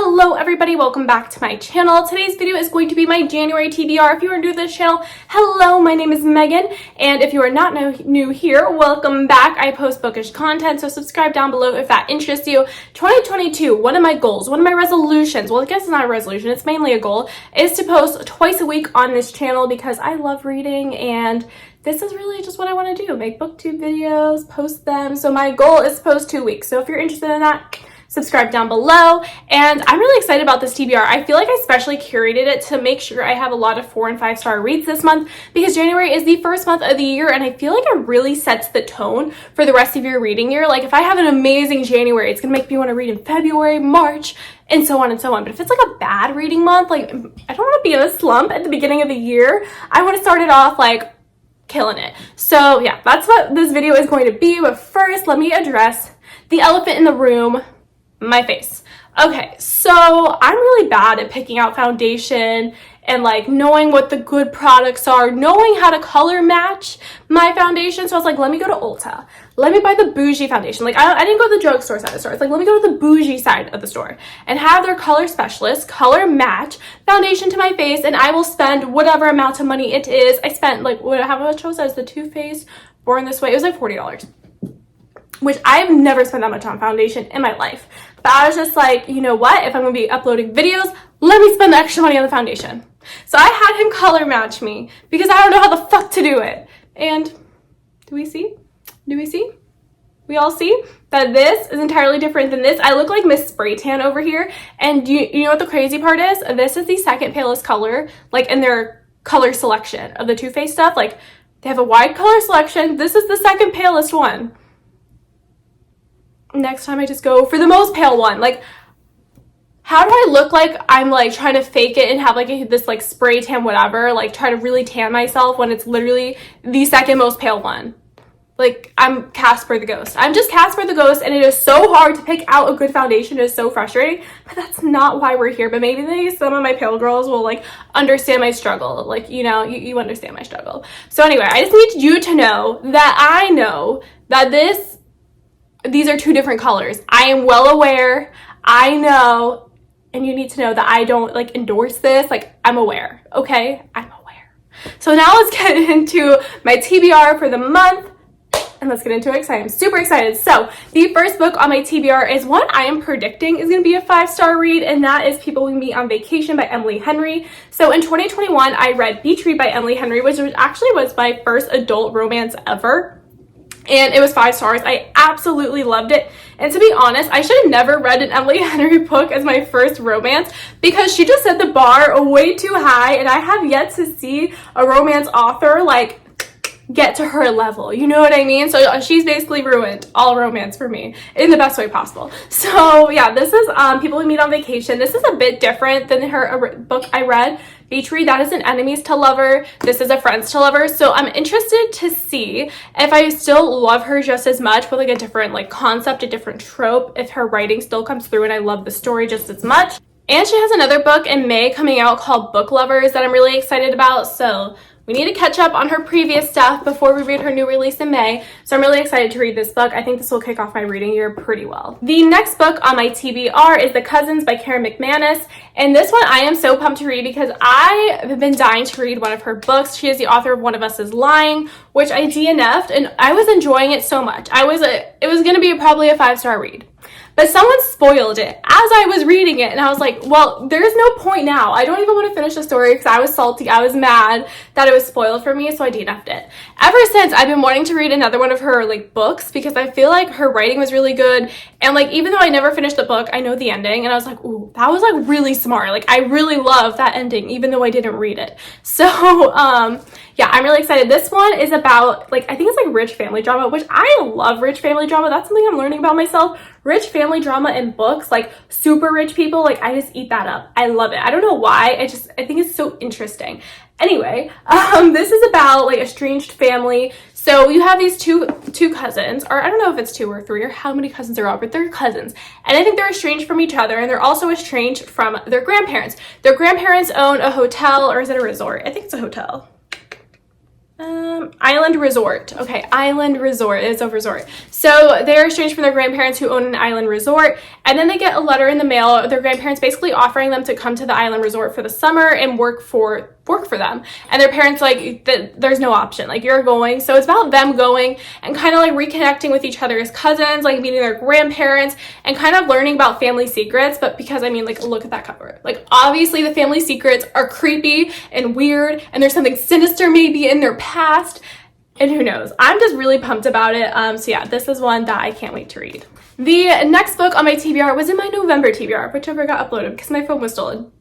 Hello everybody, welcome back to my channel. Today's video is going to be my January TBR. If you are new to this channel, hello, my name is Megan, and if you are not new here, welcome back. I post bookish content, so subscribe down below if that interests you. 2022, one of my goals, one of my resolutions, well I guess it's not a resolution, it's mainly a goal, is to post twice a week on this channel because I love reading and this is really just what I want to do, make booktube videos, post them. So my goal is to post 2 weeks. So if you're interested in that, subscribe down below. And I'm really excited about this TBR. I feel like I specially curated it to make sure I have a lot of 4- and 5-star reads this month because January is the first month of the year and I feel like it really sets the tone for the rest of your reading year. Like if I have an amazing January, it's gonna make me want to read in February, March, and so on and so on. But if it's like a bad reading month, like I don't want to be in a slump at the beginning of the year. I want to start it off like killing it. So yeah, that's what this video is going to be. But first, let me address the elephant in the room, my face. Okay, so I'm really bad at picking out foundation and like knowing what the good products are, knowing how to color match my foundation. So I was like, let me go to Ulta. Let me buy the bougie foundation. Like I didn't go to the drugstore side of the store. It's like, let me go to the bougie side of the store and have their color specialist color match foundation to my face, and I will spend whatever amount of money it is. I spent like, how much was that? The Too Faced Born This Way. It was like $40, which I've never spent that much on foundation in my life. But I was just like, you know what? If I'm going to be uploading videos, let me spend the extra money on the foundation. So I had him color match me because I don't know how the fuck to do it. And do we see? Do we see? We all see that this is entirely different than this. I look like Miss Spray Tan over here. And you know what the crazy part is? This is the second palest color, like in their color selection of the Too Faced stuff. Like they have a wide color selection. This is the second palest one. Next time I just go for the most pale one. Like, how do I look like I'm like trying to fake it and have like this like spray tan whatever, like try to really tan myself when it's literally the second most pale one? Like I'm Casper the Ghost. I'm just Casper the Ghost, and it is so hard to pick out a good foundation. It is so frustrating, but that's not why we're here. But maybe some of my pale girls will like understand my struggle. Like, you know, you understand my struggle. So anyway, I just need you to know that I know that these are two different colors. I am well aware. I know, and you need to know that I don't like endorse this. Like I'm aware, okay? I'm aware. So now let's get into my TBR for the month. And let's get into it because I am super excited. So the first book on my TBR is one I am predicting is going to be a 5-star read, and that is People We Meet on Vacation by Emily Henry. So in 2021, I read Beach Read by Emily Henry, which actually was my first adult romance ever. And it was 5 stars. I absolutely loved it. And to be honest, I should have never read an Emily Henry book as my first romance because she just set the bar way too high, and I have yet to see a romance author like get to her level, you know what I mean? So she's basically ruined all romance for me in the best way possible. So yeah, this is People We Meet on Vacation. This is a bit different than her book I read, Beach Read. That is an enemies to lover. This is a friends to lover. So I'm interested to see if I still love her just as much with like a different like concept, a different trope, if her writing still comes through and I love the story just as much. And she has another book in May coming out called Book Lovers that I'm really excited about. So we need to catch up on her previous stuff before we read her new release in May. So I'm really excited to read this book. I think this will kick off my reading year pretty well. The next book on my TBR is The Cousins by Mcmanus. And this one I am so pumped to read because I have been dying to read one of her books. She is the author of One of Us is Lying, which I DNF'd, and I was enjoying it so much. It was going to be probably a 5-star read. But someone spoiled it as I was reading it, and I was like, well, there's no point now. I don't even want to finish the story because I was salty. I was mad that it was spoiled for me, so I DNF'd it. Ever since, I've been wanting to read another one of her like books because I feel like her writing was really good, and like even though I never finished the book, I know the ending, and I was like, ooh, that was like really smart. Like I really love that ending even though I didn't read it. So yeah, I'm really excited. This one is about like, I think it's like rich family drama, which I love rich family drama. That's something I'm learning about myself. Rich family drama in books, like super rich people, like I just eat that up. I love it. I don't know why. I think it's so interesting. Anyway, this is about like estranged family. So you have these two cousins, or I don't know if it's 2 or 3 or how many cousins there are, but they're cousins. And I think they're estranged from each other, and they're also estranged from their grandparents. Their grandparents own a hotel, or is it a resort? I think it's a hotel. Island resort. Okay, island resort. It's a resort. So they're estranged from their grandparents who own an island resort, And then they get a letter in the mail, their grandparents basically offering them to come to the island resort for the summer and work for them. And their parents like, there's no option, like you're going. So it's about them going and kind of like reconnecting with each other as cousins, like meeting their grandparents and kind of learning about family secrets. But because I mean, like, look at that cover. Like, obviously the family secrets are creepy and weird and there's something sinister maybe in their past. And who knows? I'm just really pumped about it. So yeah, this is one that I can't wait to read. The next book on my TBR was in my November TBR, which never got uploaded because my phone was stolen.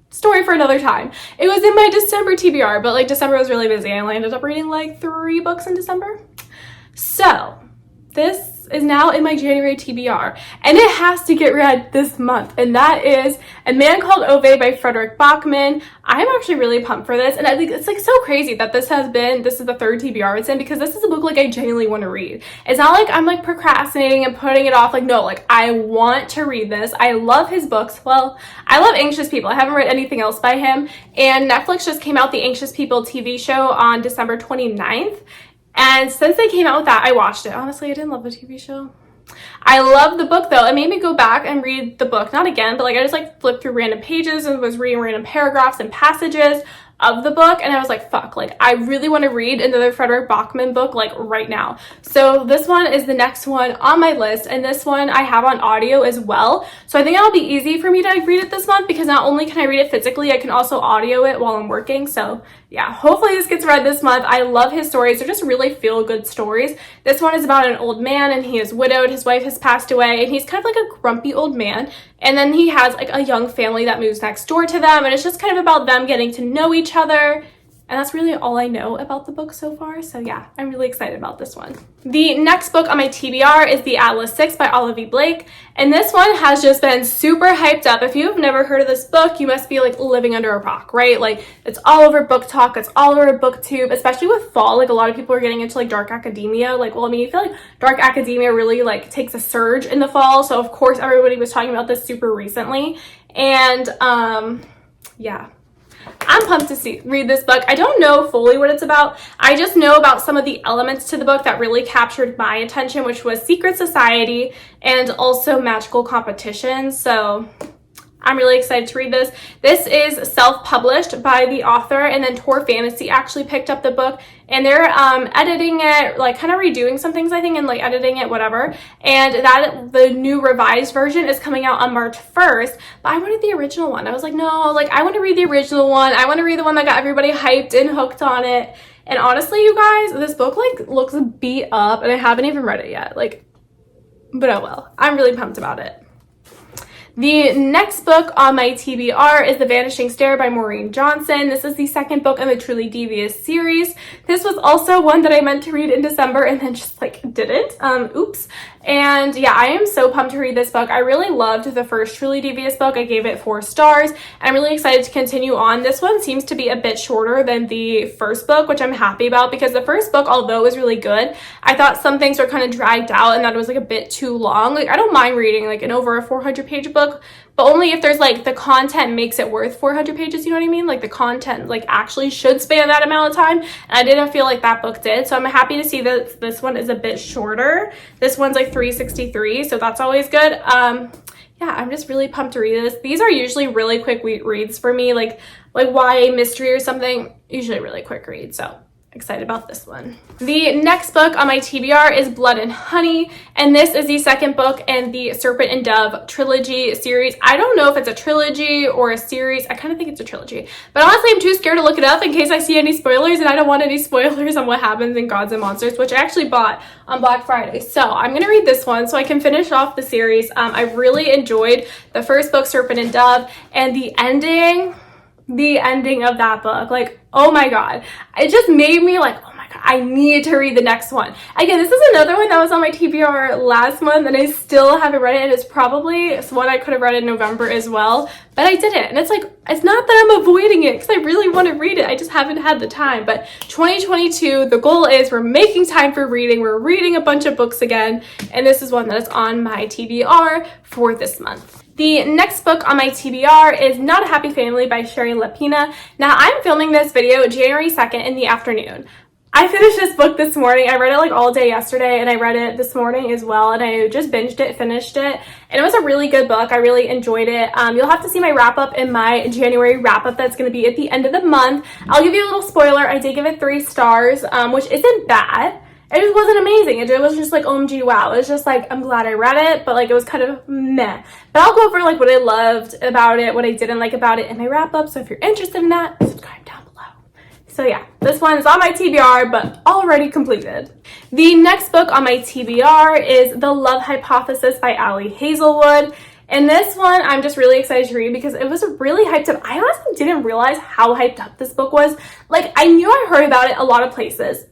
Story for another time. It was in my December TBR, but like December was really busy. I only ended up reading like 3 books in December. So this is now in my January TBR, and it has to get read this month, and that is A Man Called Olivie by Frederick Bachmann. I'm actually really pumped for this, and I think it's like so crazy that this is the 3rd TBR it's in, because this is a book like I genuinely want to read. It's not like I'm like procrastinating and putting it off. Like, no, like I want to read this. I love his books. Well, I love Anxious People. I haven't read anything else by him, and Netflix just came out the Anxious People TV show on December 29th. And since they came out with that, I watched it. Honestly, I didn't love the TV show. I love the book though. It made me go back and read the book. Not again, but like I just like flipped through random pages and was reading random paragraphs and passages of the book, and I was like, fuck, like I really want to read another Frederick Bachmann book like right now. So this one is the next one on my list, and this one I have on audio as well. So I think it'll be easy for me to read it this month, because not only can I read it physically, I can also audio it while I'm working. So yeah, hopefully this gets read this month. I love his stories. They're just really feel-good stories. This one is about an old man, and he is widowed. His wife has passed away, and he's kind of like a grumpy old man. And then he has like a young family that moves next door to them, and it's just kind of about them getting to know each other. And that's really all I know about the book so far. So yeah, I'm really excited about this one. The next book on my TBR is The Atlas 6 by Olivie Blake. And this one has just been super hyped up. If you've never heard of this book, you must be like living under a rock, right? Like it's all over Book Talk, it's all over BookTube, especially with fall. Like a lot of people are getting into like dark academia. Like, well, I mean, I feel like dark academia really like takes a surge in the fall. So of course everybody was talking about this super recently. And yeah. I'm pumped to read this book. I don't know fully what it's about. I just know about some of the elements to the book that really captured my attention, which was secret society and also magical competition. So I'm really excited to read this. This is self-published by the author, and then Tor Fantasy actually picked up the book, and they're editing it, like kind of redoing some things, I think, and like editing it, whatever. And that the new revised version is coming out on March 1st, but I wanted the original one. I was like, no, like I want to read the original one. I want to read the one that got everybody hyped and hooked on it. And honestly, you guys, this book like looks beat up, and I haven't even read it yet. Like, but oh well. I'm really pumped about it. The next book on my TBR is The Vanishing Stair by Maureen Johnson. This is the 2nd book in the Truly Devious series. This was also one that I meant to read in December and then just like didn't. Oops. And yeah, I am so pumped to read this book. I really loved the first Truly Devious book. I gave it 4 stars. I'm really excited to continue on. This one seems to be a bit shorter than the first book, which I'm happy about, because the first book, although it was really good, I thought some things were kind of dragged out and that it was like a bit too long. Like I don't mind reading like an over a 400-page book, but only if there's like the content makes it worth 400 pages, you know what I mean? Like the content like actually should span that amount of time, and I didn't feel like that book did. So I'm happy to see that this one is a bit shorter. This one's like 363, so that's always good. Yeah, I'm just really pumped to read this. These are usually really quick reads for me, like YA mystery or something, usually really quick read. So excited about this one. The next book on my TBR is Blood and Honey, and this is the 2nd book in the Serpent and Dove trilogy series. I don't know if it's a trilogy or a series. I kind of think it's a trilogy, but honestly I'm too scared to look it up in case I see any spoilers, and I don't want any spoilers on what happens in Gods and Monsters, which I actually bought on Black Friday. So I'm gonna read this one so I can finish off the series. I really enjoyed the first book, Serpent and Dove, and the ending of that book, like, oh my god, it just made me like, oh my god, I need to read the next one. Again, this is another one that was on my TBR last month, and I still haven't read it, and it's probably one I could have read in November as well, but I didn't. And it's like, it's not that I'm avoiding it, because I really want to read it, I just haven't had the time. But 2022, the goal is we're making time for reading, we're reading a bunch of books again, and this is one that is on my TBR for this month. The next book on my TBR is Not a Happy Family by Sherry Lapina. Now, I'm filming this video January 2nd in the afternoon. I finished this book this morning. I read it like all day yesterday, and I read it this morning as well, and I just binged it, finished it, and it was a really good book. I really enjoyed it. You'll have to see my wrap-up in my January wrap-up that's going to be at the end of the month. I'll give you a little spoiler. I did give it 3 stars, which isn't bad. It just wasn't amazing. It was just like, OMG, wow. It was just like, I'm glad I read it, but like, it was kind of meh. But I'll go over like what I loved about it, what I didn't like about it in my wrap-up, so if you're interested in that, subscribe down below. So yeah, this one is on my TBR, but already completed. The next book on my TBR is The Love Hypothesis by Ali Hazelwood. And this one, I'm just really excited to read because it was really hyped up. I honestly didn't realize how hyped up this book was. Like, I knew I heard about it a lot of places,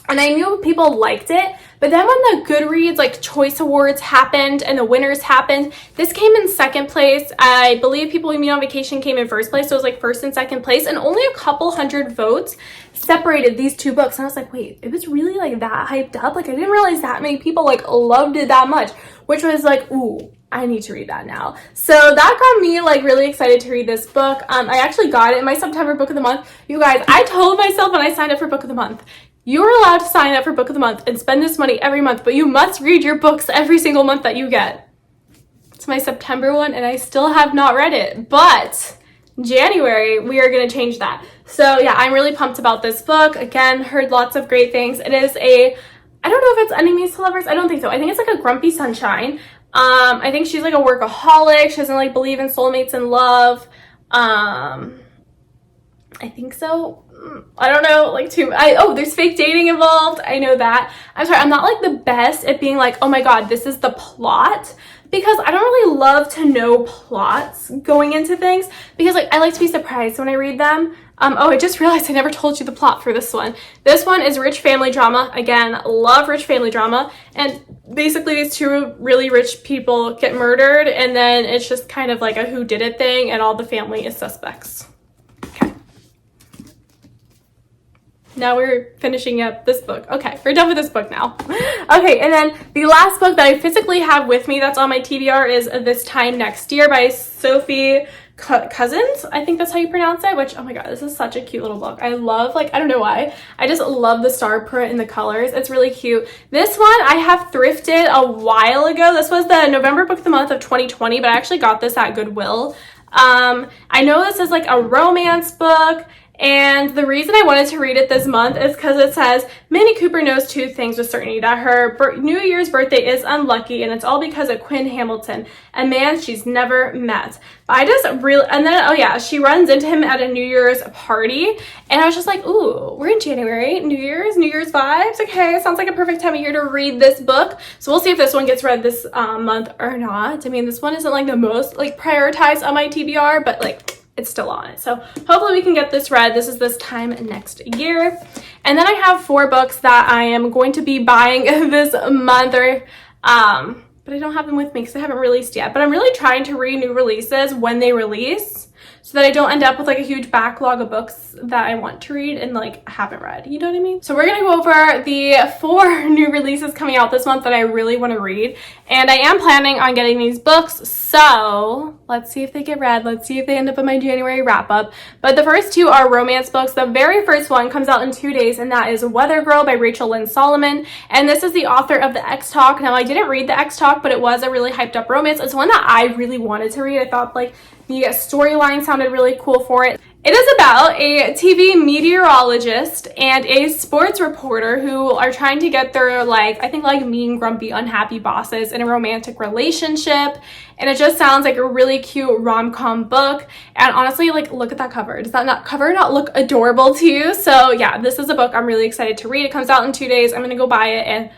and I knew people liked it, but then when the Goodreads like choice awards happened and the winners happened, this came in second place. I believe People We Meet on Vacation came in first place, so it was like first and second place, and only a couple hundred votes separated these two books. And I was like, wait, it was really like that hyped up? Like, I didn't realize that many people like loved it that much, which was like, ooh, I need to read that now. So that got me like really excited to read this book. I actually got it in my September book of the month. You guys, I told myself when I signed up for book of the month, you are allowed to sign up for book of the month and spend this money every month, but you must read your books every single month that you get. It's my September one, and I still have not read it, but January, we are going to change that. So yeah, I'm really pumped about this book. Again, heard lots of great things. It is I don't know if it's enemies to lovers. I don't think so. I think it's like a grumpy sunshine. I think she's like a workaholic. She doesn't like believe in soulmates and love. I think so. I don't know, like there's fake dating involved. I know that. I'm sorry, I'm not like the best at being like, oh my god, this is the plot, because I don't really love to know plots going into things, because like I like to be surprised when I read them. I just realized I never told you the plot for this one. This one is rich family drama. Again, love rich family drama. And basically these two really rich people get murdered, and then it's just kind of like a whodunit thing, and all the family is suspects. Now we're finishing up this book. Okay, we're done with this book now. Okay, and then the last book that I physically have with me that's on my TBR is This Time Next Year by Sophie Cousins. I think that's how you pronounce it, which, oh my god, this is such a cute little book. I love, like, I don't know why. I just love the star print and the colors. It's really cute. This one I have thrifted a while ago. This was the November book of the month of 2020, but I actually got this at Goodwill. I know this is like a romance book, and the reason I wanted to read it this month is because it says, Minnie Cooper knows 2 things with certainty: that her New Year's birthday is unlucky, and it's all because of Quinn Hamilton, a man she's never met. But I just really, and then, oh yeah, she runs into him at a New Year's party, and I was just like, ooh, we're in January, New Year's vibes. Okay, sounds like a perfect time of year to read this book. So we'll see if this one gets read this month or not. I mean, this one isn't like the most like prioritized on my TBR, but like, it's still on it. So hopefully we can get this read. This is This Time Next Year. And then I have 4 books that I am going to be buying this month, but I don't have them with me because I haven't released yet. But I'm really trying to read new releases when they release, so that I don't end up with like a huge backlog of books that I want to read and like haven't read, you know what I mean? So we're gonna go over the 4 new releases coming out this month that I really want to read, and I am planning on getting these books, so let's see if they get read. Let's see if they end up in my January wrap up. But the first 2 are romance books. The very first one comes out in 2 days, and that is Weather Girl by Rachel Lynn Solomon, and this is the author of The X Talk. Now, I didn't read The X Talk, but it was a really hyped up romance. It's one that I really wanted to read. I thought like the storyline sounded really cool for it. It is about a TV meteorologist and a sports reporter who are trying to get their, like, I think like mean, grumpy, unhappy bosses in a romantic relationship. And it just sounds like a really cute rom-com book. And honestly, like, look at that cover. Does that cover not look adorable to you? So yeah, this is a book I'm really excited to read. It comes out in 2 days. I'm gonna go buy it and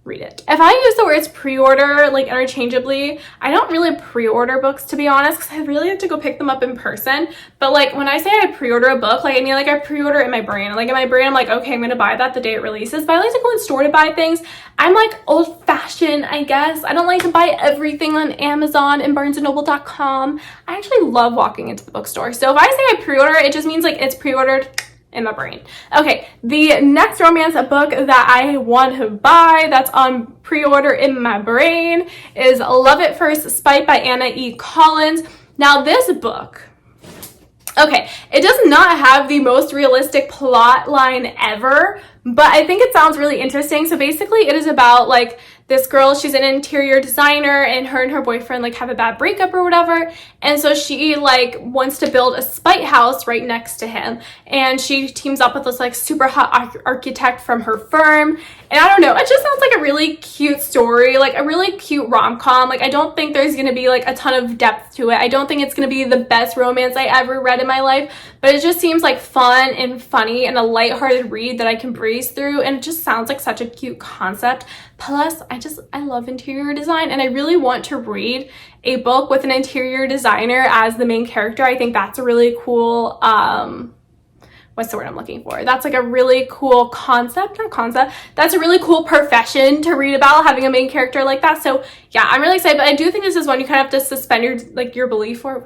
read it. If I use the words pre-order like interchangeably, I don't really pre-order books, to be honest, because I really have to go pick them up in person. But like when I say I pre-order a book, like I mean like I pre-order it in my brain. Like in my brain I'm like, okay, I'm gonna buy that the day it releases. But I like to go in store to buy things. I'm like old-fashioned, I guess. I don't like to buy everything on Amazon and barnesandnoble.com. I actually love walking into the bookstore. So if I say I pre-order, it just means like it's pre-ordered in my brain. Okay, the next romance book that I want to buy that's on pre-order in my brain is Love at First Spite by Anna E. Collins. Now this book, Okay, it does not have the most realistic plot line ever, but I think it sounds really interesting. So basically it is about like this girl, she's an interior designer, and her boyfriend like have a bad breakup or whatever, and so she like wants to build a spite house right next to him, and she teams up with this like super hot architect from her firm. And I don't know, it just sounds like a really cute story, like a really cute rom-com. Like I don't think there's gonna be like a ton of depth to it. I don't think it's gonna be the best romance I ever read in my life, but it just seems like fun and funny and a lighthearted read that I can breeze through, and it just sounds like such a cute concept. Plus, I love interior design, and I really want to read a book with an interior designer as the main character. I think that's a really cool, what's the word I'm looking for? That's like a really cool concept, not concept. That's a really cool profession to read about, having a main character like that. So yeah, I'm really excited, but I do think this is one you kind of have to suspend your belief for.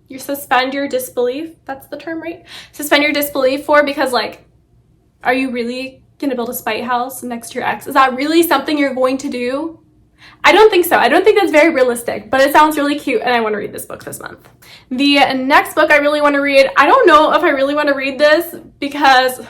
You suspend your disbelief? That's the term, right? Suspend your disbelief for, because like, are you really gonna build a spite house next to your ex? Is that really something you're going to do? I don't think so. I don't think that's very realistic, but it sounds really cute, and I want to read this book this month. The next book I really want to read, I don't know if I really want to read this, because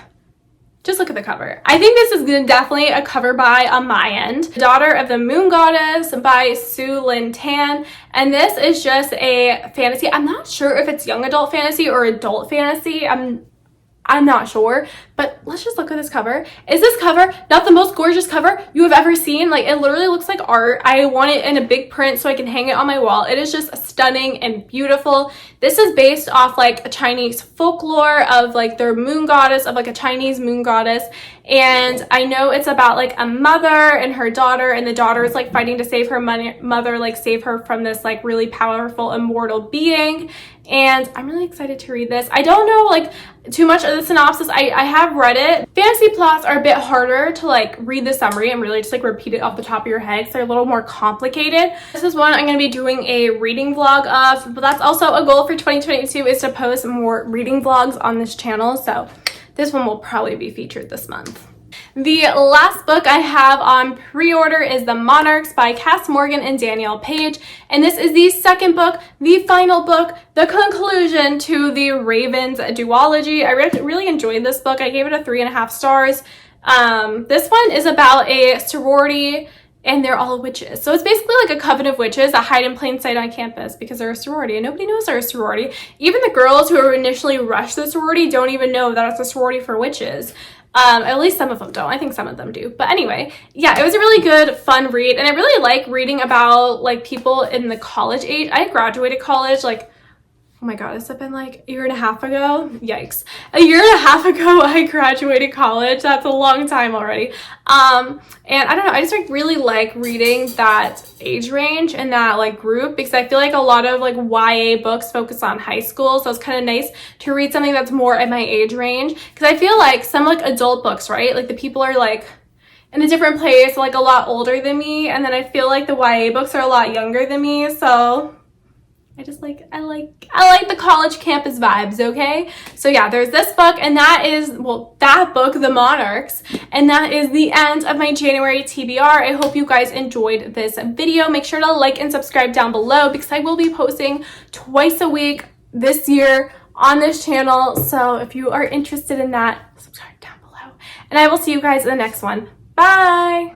just look at the cover. I think this is definitely a cover buy on my end. Daughter of the Moon Goddess by Lynn Tan, and this is just a fantasy. I'm not sure if it's young adult fantasy or adult fantasy. I'm not sure, but let's just look at this cover. Is this cover not the most gorgeous cover you have ever seen? Like, it literally looks like art. I want it in a big print so I can hang it on my wall. It is just stunning and beautiful. This is based off like a Chinese folklore of like their moon goddess, of like a Chinese moon goddess. And I know it's about like a mother and her daughter, and the daughter is like fighting to save her mother, like save her from this like really powerful immortal being. And I'm really excited to read this. I don't know like too much of the synopsis. I have read it. Fantasy plots are a bit harder to like read the summary and really just like repeat it off the top of your head, because they're a little more complicated. This is one I'm going to be doing a reading vlog of, but that's also a goal for 2022, is to post more reading vlogs on this channel. So this one will probably be featured this month. The last book I have on pre-order is The Monarchs by Cass Morgan and Danielle Page, and this is the second book, the final book, the conclusion to the Ravens duology. I really enjoyed this book. I gave it a 3.5 stars. This one is about a sorority, and they're all witches. So it's basically like a coven of witches that hide in plain sight on campus because they're a sorority, and nobody knows they're a sorority. Even the girls who initially rushed the sorority don't even know that it's a sorority for witches. At least some of them don't. I think some of them do. But anyway, yeah, it was a really good, fun read. And I really like reading about like people in the college age. I graduated college like, oh my God, has it been like a year and a half ago? Yikes. A year and a half ago, I graduated college. That's a long time already. And I don't know, I just like really like reading that age range and that like group, because I feel like a lot of like YA books focus on high school. So it's kind of nice to read something that's more at my age range, because I feel like some like adult books, right? Like the people are like in a different place, like a lot older than me. And then I feel like the YA books are a lot younger than me. So I just like, I like the college campus vibes, okay? So yeah, there's this book, and that is, well, that book, The Monarchs, and that is the end of my January TBR. I hope you guys enjoyed this video. Make sure to like and subscribe down below, because I will be posting twice a week this year on this channel. So if you are interested in that, subscribe down below. And I will see you guys in the next one. Bye!